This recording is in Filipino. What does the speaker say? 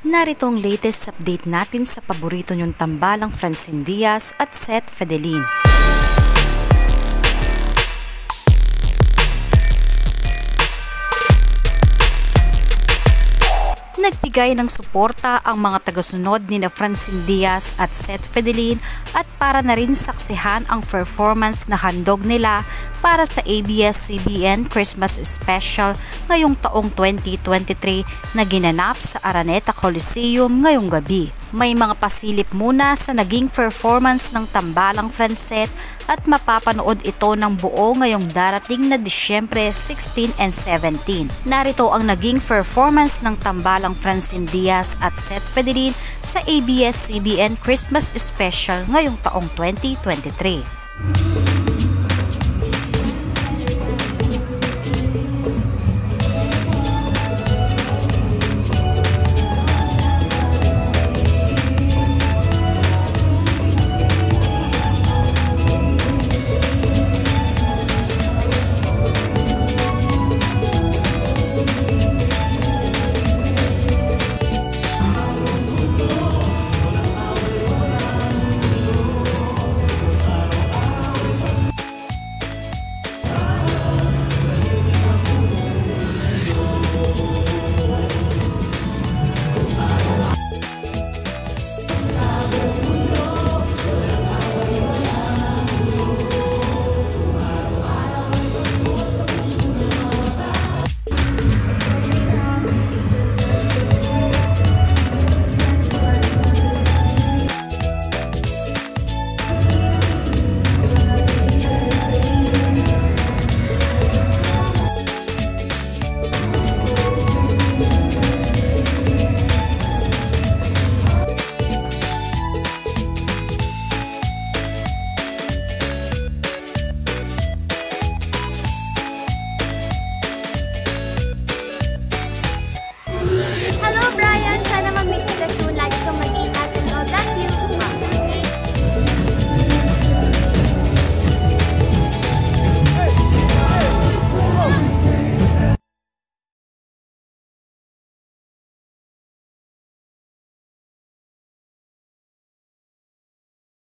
Narito ang latest update natin sa paborito niyong tambalang Francine Diaz at Seth Fidelin. Nagbigay ng suporta ang mga tagasunod ni Francine Diaz at Seth Fidelin at para na rin saksihan ang performance na handog nila para sa ABS-CBN Christmas Special ngayong taong 2023 na ginanap sa Araneta Coliseum ngayong gabi. May mga pasilip muna sa naging performance ng tambalang Francette at mapapanood ito ng buo ngayong darating na Disyembre 16 and 17. Narito ang naging performance ng tambalang Francine Diaz at Seth Fidelin sa ABS-CBN Christmas Special ngayong taong 2023.